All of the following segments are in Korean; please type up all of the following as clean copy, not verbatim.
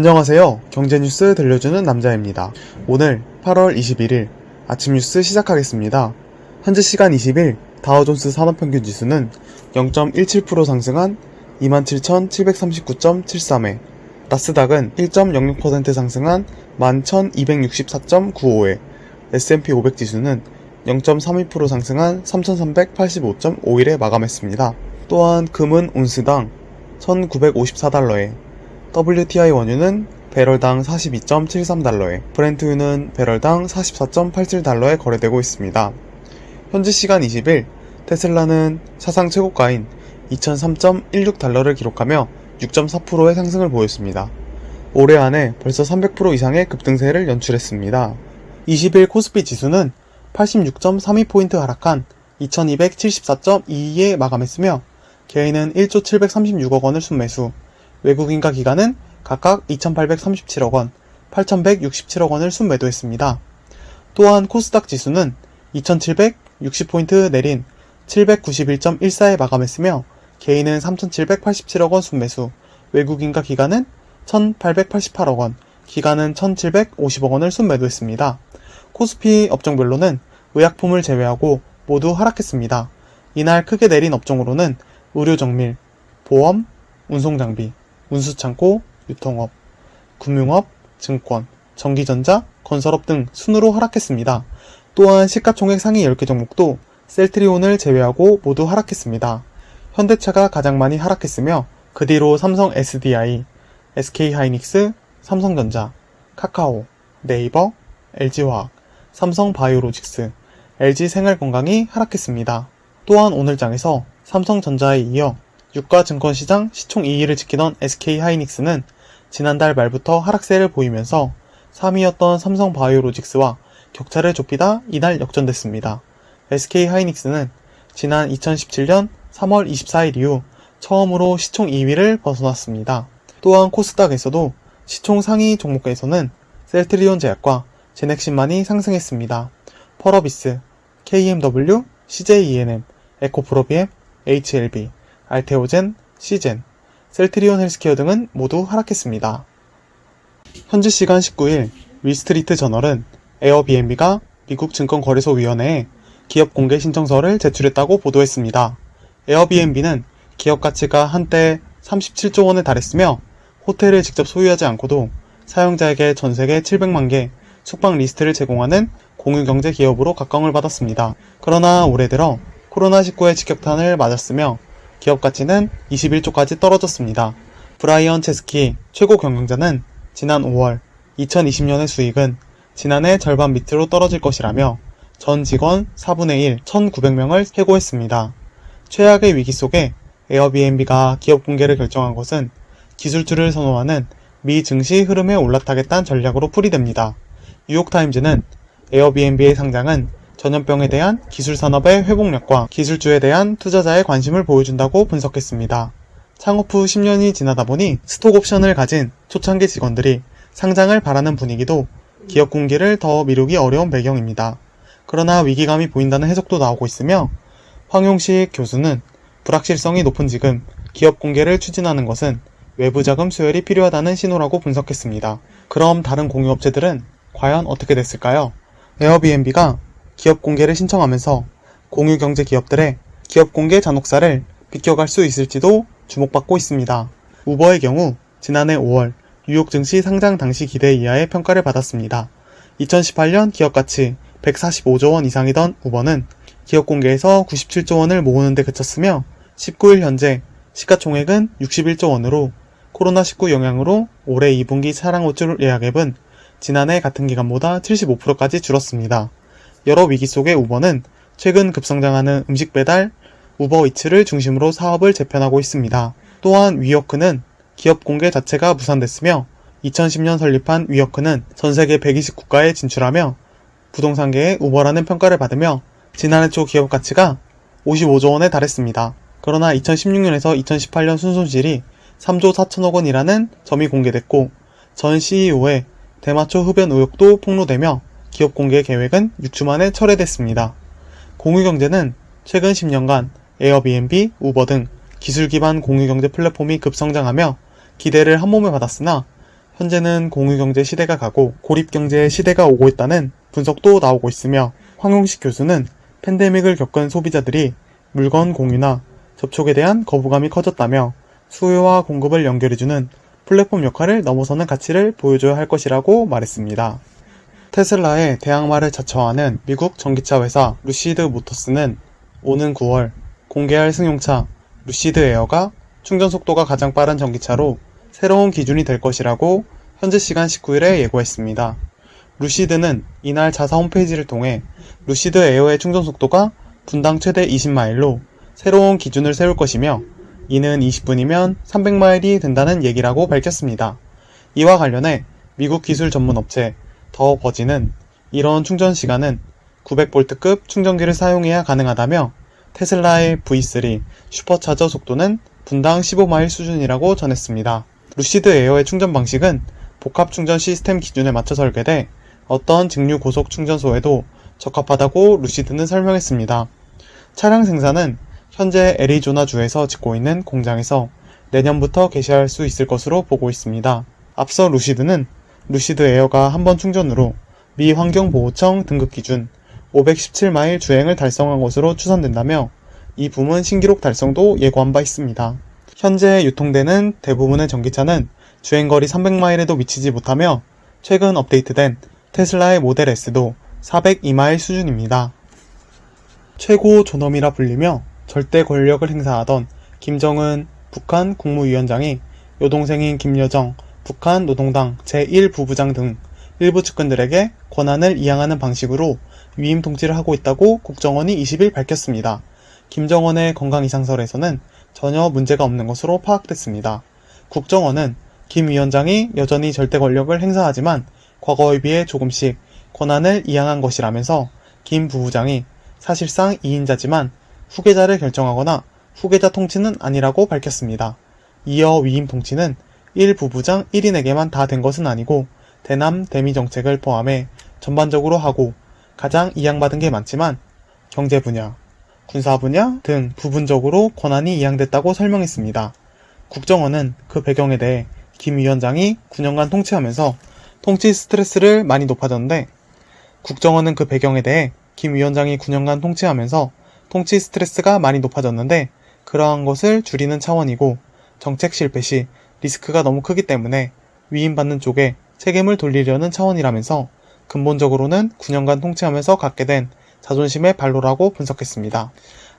안녕하세요. 경제뉴스 들려주는 남자입니다. 오늘 8월 21일 아침 뉴스 시작하겠습니다. 현재 시간 20일 다우존스 산업평균지수는 0.17% 상승한 27,739.73에, 나스닥은 1.06% 상승한 11,264.95에, S&P 500 지수는 0.32% 상승한 3,385.51에 마감했습니다. 또한 금은 온스당 1,954달러에, WTI 원유는 배럴당 42.73달러에, 브렌트유는 배럴당 44.87달러에 거래되고 있습니다. 현지 시간 20일 테슬라는 사상 최고가인 2003.16달러를 기록하며 6.4%의 상승을 보였습니다. 올해 안에 벌써 300% 이상의 급등세를 연출했습니다. 20일 코스피 지수는 86.32포인트 하락한 2274.22에 마감했으며 개인은 1조 736억 원을 순매수, 외국인과 기관은 각각 2,837억 원, 8,167억 원을 순매도했습니다. 또한 코스닥 지수는 2,760포인트 내린 791.14에 마감했으며 개인은 3,787억 원 순매수, 외국인과 기관은 1,888억 원, 기관은 1,750억 원을 순매도했습니다. 코스피 업종별로는 의약품을 제외하고 모두 하락했습니다. 이날 크게 내린 업종으로는 의료정밀, 보험, 운송장비, 운수창고, 유통업, 금융업, 증권, 전기전자, 건설업 등 순으로 하락했습니다. 또한 시가총액 상위 10개 종목도 셀트리온을 제외하고 모두 하락했습니다. 현대차가 가장 많이 하락했으며 그 뒤로 삼성 SDI, SK하이닉스, 삼성전자, 카카오, 네이버, LG화학, 삼성바이오로직스, LG생활건강이 하락했습니다. 또한 오늘장에서 삼성전자에 이어 유가증권시장 시총 2위를 지키던 SK하이닉스는 지난달 말부터 하락세를 보이면서 3위였던 삼성바이오로직스와 격차를 좁히다 이날 역전됐습니다. SK하이닉스는 지난 2017년 3월 24일 이후 처음으로 시총 2위를 벗어났습니다. 또한 코스닥에서도 시총 상위 종목에서는 셀트리온 제약과 제넥신만이 상승했습니다. 펄어비스, KMW, CJENM, 에코프로비엠, HLB, 알테오젠, 시젠, 셀트리온 헬스케어 등은 모두 하락했습니다. 현지 시간 19일 윌스트리트 저널은 에어비앤비가 미국 증권거래소위원회에 기업 공개 신청서를 제출했다고 보도했습니다. 에어비앤비는 기업 가치가 한때 37조 원에 달했으며 호텔을 직접 소유하지 않고도 사용자에게 전세계 700만 개 숙박 리스트를 제공하는 공유경제 기업으로 각광을 받았습니다. 그러나 올해 들어 코로나19의 직격탄을 맞았으며 기업 가치는 21조까지 떨어졌습니다. 브라이언 체스키 최고 경영자는 지난 5월 2020년의 수익은 지난해 절반 밑으로 떨어질 것이라며 전 직원 4분의 1, 1,900명을 해고했습니다. 최악의 위기 속에 에어비앤비가 기업 공개를 결정한 것은 기술주를 선호하는 미 증시 흐름에 올라타겠다는 전략으로 풀이됩니다. 뉴욕타임즈는 에어비앤비의 상장은 전염병에 대한 기술 산업의 회복력과 기술주에 대한 투자자의 관심을 보여준다고 분석했습니다. 창업 후 10년이 지나다 보니 스톡옵션을 가진 초창기 직원들이 상장을 바라는 분위기도 기업 공개를 더 미루기 어려운 배경입니다. 그러나 위기감이 보인다는 해석도 나오고 있으며 황용식 교수는 불확실성이 높은 지금 기업 공개를 추진하는 것은 외부 자금 수혈이 필요하다는 신호라고 분석했습니다. 그럼 다른 공유업체들은 과연 어떻게 됐을까요? 에어비앤비가 기업 공개를 신청하면서 공유경제 기업들의 기업 공개 잔혹사를 비껴갈 수 있을지도 주목받고 있습니다. 우버의 경우 지난해 5월 뉴욕 증시 상장 당시 기대 이하의 평가를 받았습니다. 2018년 기업 가치 145조 원 이상이던 우버는 기업 공개에서 97조 원을 모으는 데 그쳤으며 19일 현재 시가총액은 61조 원으로 코로나19 영향으로 올해 2분기 차량 호출 예약액은 지난해 같은 기간보다 75%까지 줄었습니다. 여러 위기 속의 우버는 최근 급성장하는 음식 배달, 우버이츠를 중심으로 사업을 재편하고 있습니다. 또한 위워크는 기업 공개 자체가 무산됐으며 2010년 설립한 위워크는 전세계 120국가에 진출하며 부동산계의 우버라는 평가를 받으며 지난해 초 기업 가치가 55조 원에 달했습니다. 그러나 2016년에서 2018년 순손실이 3조 4천억 원이라는 점이 공개됐고 전 CEO의 대마초 흡연 의혹도 폭로되며 기업 공개 계획은 6주 만에 철회됐습니다. 공유경제는 최근 10년간 에어비앤비, 우버 등 기술 기반 공유경제 플랫폼이 급성장하며 기대를 한몸에 받았으나 현재는 공유경제 시대가 가고 고립경제 시대가 오고 있다는 분석도 나오고 있으며, 황용식 교수는 팬데믹을 겪은 소비자들이 물건 공유나 접촉에 대한 거부감이 커졌다며 수요와 공급을 연결해주는 플랫폼 역할을 넘어서는 가치를 보여줘야 할 것이라고 말했습니다. 테슬라의 대항마를 자처하는 미국 전기차 회사 루시드 모터스는 오는 9월 공개할 승용차 루시드 에어가 충전 속도가 가장 빠른 전기차로 새로운 기준이 될 것이라고 현지 시간 19일에 예고했습니다. 루시드는 이날 자사 홈페이지를 통해 루시드 에어의 충전 속도가 분당 최대 20마일로 새로운 기준을 세울 것이며, 이는 20분이면 300마일이 된다는 얘기라고 밝혔습니다. 이와 관련해 미국 기술 전문 업체 더 버진은 이런 충전 시간은 900V급 충전기를 사용해야 가능하다며, 테슬라의 V3 슈퍼차저 속도는 분당 15마일 수준이라고 전했습니다. 루시드 에어의 충전 방식은 복합 충전 시스템 기준에 맞춰 설계돼 어떤 직류 고속 충전소에도 적합하다고 루시드는 설명했습니다. 차량 생산은 현재 애리조나주에서 짓고 있는 공장에서 내년부터 개시할 수 있을 것으로 보고 있습니다. 앞서 루시드는 루시드 에어가 한 번 충전으로 미 환경보호청 등급 기준 517마일 주행을 달성한 것으로 추산된다며, 이 부문 신기록 달성도 예고한 바 있습니다. 현재 유통되는 대부분의 전기차는 주행거리 300마일에도 미치지 못하며, 최근 업데이트된 테슬라의 모델 S도 402마일 수준입니다. 최고 존엄이라 불리며 절대 권력을 행사하던 김정은 북한 국무위원장이 여동생인 김여정 북한 노동당 제1부부장 등 일부 측근들에게 권한을 이양하는 방식으로 위임 통치를 하고 있다고 국정원이 20일 밝혔습니다. 김정은의 건강 이상설에서는 전혀 문제가 없는 것으로 파악됐습니다. 국정원은 김 위원장이 여전히 절대 권력을 행사하지만 과거에 비해 조금씩 권한을 이양한 것이라면서, 김 부부장이 사실상 2인자지만 후계자를 결정하거나 후계자 통치는 아니라고 밝혔습니다. 이어 위임 통치는 1부부장 1인에게만 다 된 것은 아니고 대남 대미 정책을 포함해 전반적으로 하고, 가장 이양받은 게 많지만 경제 분야, 군사 분야 등 부분적으로 권한이 이양됐다고 설명했습니다. 국정원은 그 배경에 대해 김 위원장이 9년간 통치하면서 통치 스트레스를 많이 높아졌는데 국정원은 그 배경에 대해 김 위원장이 9년간 통치하면서 통치 스트레스가 많이 높아졌는데 그러한 것을 줄이는 차원이고, 정책 실패 시 리스크가 너무 크기 때문에 위임받는 쪽에 책임을 돌리려는 차원이라면서, 근본적으로는 9년간 통치하면서 갖게 된 자존심의 발로라고 분석했습니다.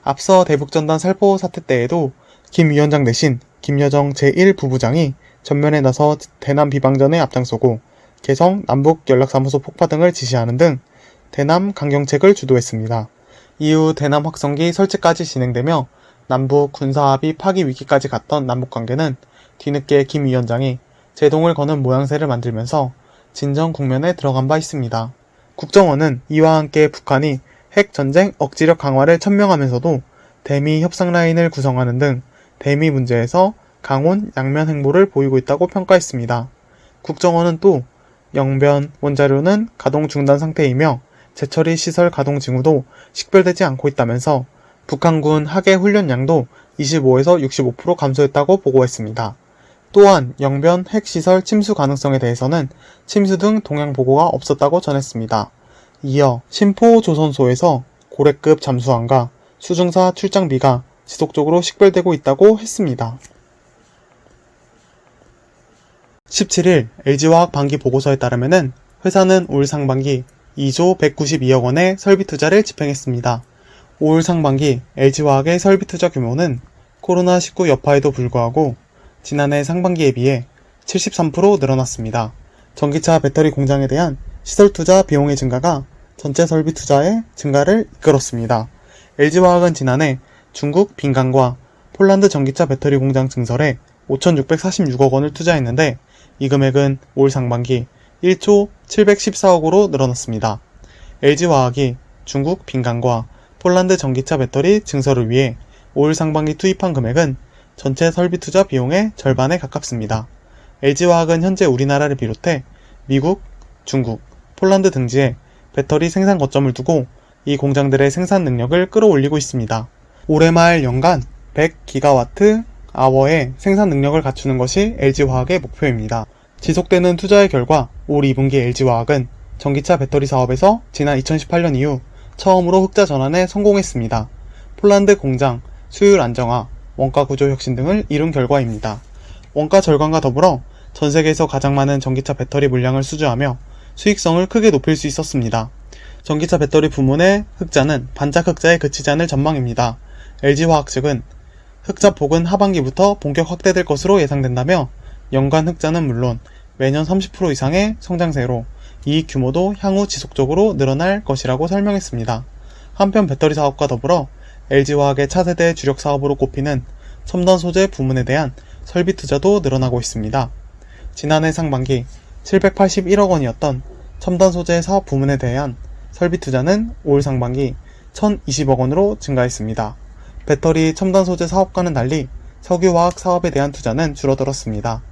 앞서 대북전단 살포 사태 때에도 김 위원장 대신 김여정 제1부부장이 전면에 나서 대남 비방전에 앞장서고 개성 남북연락사무소 폭파 등을 지시하는 등 대남 강경책을 주도했습니다. 이후 대남 확성기 설치까지 진행되며 남북 군사합의 파기 위기까지 갔던 남북관계는 뒤늦게 김 위원장이 제동을 거는 모양새를 만들면서 진정 국면에 들어간 바 있습니다. 국정원은 이와 함께 북한이 핵전쟁 억지력 강화를 천명하면서도 대미 협상 라인을 구성하는 등 대미 문제에서 강온 양면 행보를 보이고 있다고 평가했습니다. 국정원은 또 영변 원자로는 가동 중단 상태이며 재처리 시설 가동 징후도 식별되지 않고 있다면서 북한군 하계 훈련량도 25에서 65% 감소했다고 보고했습니다. 또한 영변 핵시설 침수 가능성에 대해서는 침수 등 동향 보고가 없었다고 전했습니다. 이어 심포조선소에서 고래급 잠수함과 수중사 출장비가 지속적으로 식별되고 있다고 했습니다. 17일 LG화학 반기 보고서에 따르면 회사는 올 상반기 2조 192억 원의 설비 투자를 집행했습니다. 올 상반기 LG화학의 설비 투자 규모는 코로나19 여파에도 불구하고 지난해 상반기에 비해 73% 늘어났습니다. 전기차 배터리 공장에 대한 시설 투자 비용의 증가가 전체 설비 투자의 증가를 이끌었습니다. LG화학은 지난해 중국 빈강과 폴란드 전기차 배터리 공장 증설에 5,646억 원을 투자했는데 이 금액은 올 상반기 1조 714억으로 늘어났습니다. LG화학이 중국 빈강과 폴란드 전기차 배터리 증설을 위해 올 상반기 투입한 금액은 전체 설비 투자 비용의 절반에 가깝습니다. LG화학은 현재 우리나라를 비롯해 미국, 중국, 폴란드 등지에 배터리 생산 거점을 두고 이 공장들의 생산 능력을 끌어올리고 있습니다. 올해 말 연간 100GWh의 생산 능력을 갖추는 것이 LG화학의 목표입니다. 지속되는 투자의 결과 올 2분기 LG화학은 전기차 배터리 사업에서 지난 2018년 이후 처음으로 흑자 전환에 성공했습니다. 폴란드 공장, 수율 안정화, 원가 구조 혁신 등을 이룬 결과입니다. 원가 절감과 더불어 전 세계에서 가장 많은 전기차 배터리 물량을 수주하며 수익성을 크게 높일 수 있었습니다. 전기차 배터리 부문의 흑자는 반짝 흑자에 그치지 않을 전망입니다. LG화학 측은 흑자 폭은 하반기부터 본격 확대될 것으로 예상된다며 연간 흑자는 물론 매년 30% 이상의 성장세로 이익 규모도 향후 지속적으로 늘어날 것이라고 설명했습니다. 한편 배터리 사업과 더불어 LG화학의 차세대 주력 사업으로 꼽히는 첨단 소재 부문에 대한 설비 투자도 늘어나고 있습니다. 지난해 상반기 781억 원이었던 첨단 소재 사업 부문에 대한 설비 투자는 올 상반기 1,020억 원으로 증가했습니다. 배터리 첨단 소재 사업과는 달리 석유화학 사업에 대한 투자는 줄어들었습니다.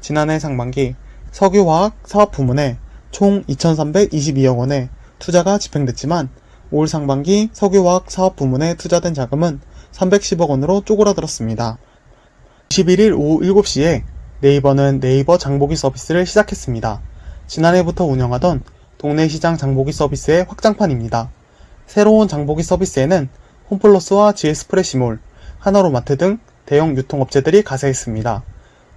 지난해 상반기 석유화학 사업 부문에 총 2,322억 원의 투자가 집행됐지만 올 상반기 석유화학 사업 부문에 투자된 자금은 310억 원으로 쪼그라들었습니다. 21일 오후 7시에 네이버는 네이버 장보기 서비스를 시작했습니다. 지난해부터 운영하던 동네 시장 장보기 서비스의 확장판입니다. 새로운 장보기 서비스에는 홈플러스와 GS프레시몰, 하나로마트 등 대형 유통업체들이 가세했습니다.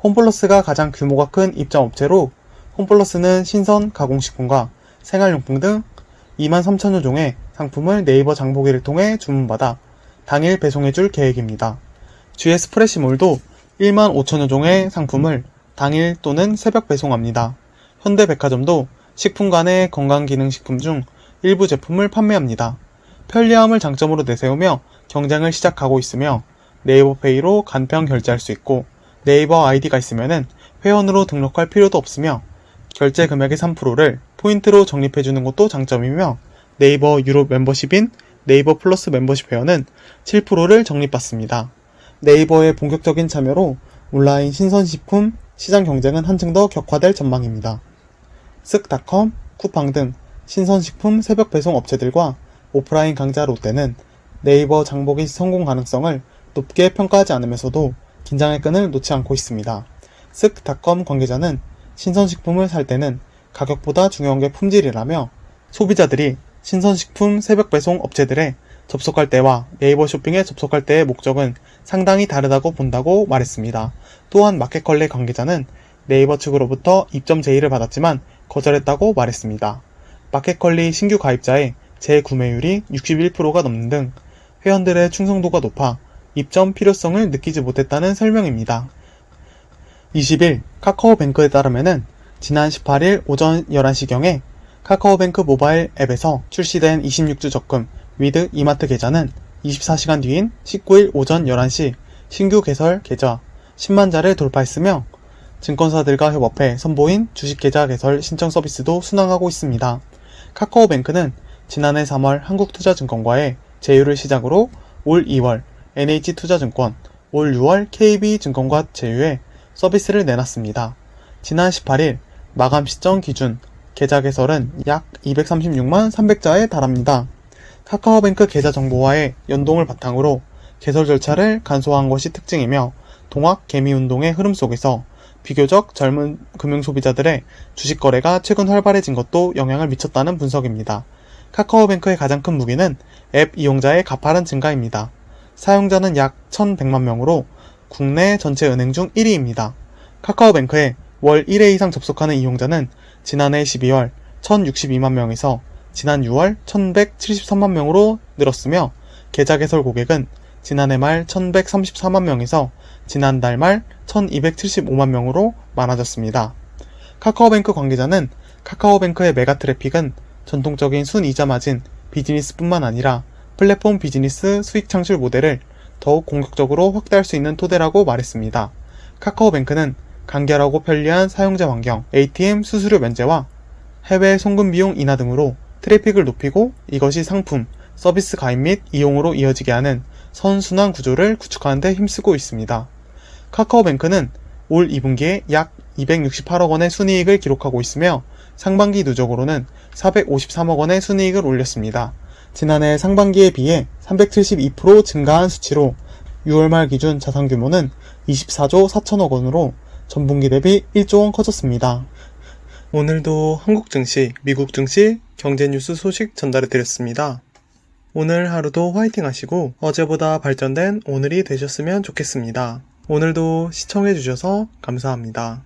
홈플러스가 가장 규모가 큰 입점업체로 홈플러스는 신선 가공식품과 생활용품 등 23,000여 종의 상품을 네이버 장보기를 통해 주문받아 당일 배송해줄 계획입니다. GS프레시몰도 15,000여 종의 상품을 당일 또는 새벽 배송합니다. 현대백화점도 식품 간의 건강기능식품 중 일부 제품을 판매합니다. 편리함을 장점으로 내세우며 경쟁을 시작하고 있으며 네이버페이로 간편 결제할 수 있고 네이버 아이디가 있으면 회원으로 등록할 필요도 없으며 결제 금액의 3%를 포인트로 적립해주는 것도 장점이며 네이버 유료 멤버십인 네이버 플러스 멤버십 회원은 7%를 적립받습니다. 네이버의 본격적인 참여로 온라인 신선식품 시장 경쟁은 한층 더 격화될 전망입니다. 쓱닷컴, 쿠팡 등 신선식품 새벽 배송 업체들과 오프라인 강자 롯데는 네이버 장보기 성공 가능성을 높게 평가하지 않으면서도 긴장의 끈을 놓지 않고 있습니다. 쓱닷컴 관계자는 신선식품을 살 때는 가격보다 중요한 게 품질이라며 소비자들이 신선식품 새벽 배송 업체들에 접속할 때와 네이버 쇼핑에 접속할 때의 목적은 상당히 다르다고 본다고 말했습니다. 또한 마켓컬리 관계자는 네이버 측으로부터 입점 제의를 받았지만 거절했다고 말했습니다. 마켓컬리 신규 가입자의 재구매율이 61%가 넘는 등 회원들의 충성도가 높아 입점 필요성을 느끼지 못했다는 설명입니다. 20일 카카오뱅크에 따르면 지난 18일 오전 11시경에 카카오뱅크 모바일 앱에서 출시된 26주 적금 위드 이마트 계좌는 24시간 뒤인 19일 오전 11시 신규 개설 계좌 10만자를 돌파했으며 증권사들과 협업해 선보인 주식계좌 개설 신청 서비스도 순항하고 있습니다. 카카오뱅크는 지난해 3월 한국투자증권과의 제휴를 시작으로 올 2월 NH투자증권, 올 6월 KB증권과 제휴해 서비스를 내놨습니다. 지난 18일 마감 시점 기준 계좌 개설은 약 236만 300자에 달합니다. 카카오뱅크 계좌 정보와의 연동을 바탕으로 개설 절차를 간소화한 것이 특징이며 동학 개미운동의 흐름 속에서 비교적 젊은 금융소비자들의 주식 거래가 최근 활발해진 것도 영향을 미쳤다는 분석입니다. 카카오뱅크의 가장 큰 무기는 앱 이용자의 가파른 증가입니다. 사용자는 약 1,100만 명으로 국내 전체 은행 중 1위입니다. 카카오뱅크에 월 1회 이상 접속하는 이용자는 지난해 12월 1,062만 명에서 지난 6월 1,173만 명으로 늘었으며 계좌 개설 고객은 지난해 말 1,134만 명에서 지난달 말 1,275만 명으로 많아졌습니다. 카카오뱅크 관계자는 카카오뱅크의 메가 트래픽은 전통적인 순이자 마진 비즈니스뿐만 아니라 플랫폼 비즈니스 수익 창출 모델을 더욱 공격적으로 확대할 수 있는 토대라고 말했습니다. 카카오뱅크는 간결하고 편리한 사용자 환경, ATM 수수료 면제와 해외 송금 비용 인하 등으로 트래픽을 높이고 이것이 상품, 서비스 가입 및 이용으로 이어지게 하는 선순환 구조를 구축하는 데 힘쓰고 있습니다. 카카오뱅크는 올 2분기에 약 268억 원의 순이익을 기록하고 있으며 상반기 누적으로는 453억 원의 순이익을 올렸습니다. 지난해 상반기에 비해 372% 증가한 수치로 6월 말 기준 자산 규모는 24조 4천억 원으로 전분기 대비 1조 원 커졌습니다. 오늘도 한국 증시, 미국 증시 경제 뉴스 소식 전달해 드렸습니다. 오늘 하루도 화이팅 하시고 어제보다 발전된 오늘이 되셨으면 좋겠습니다. 오늘도 시청해 주셔서 감사합니다.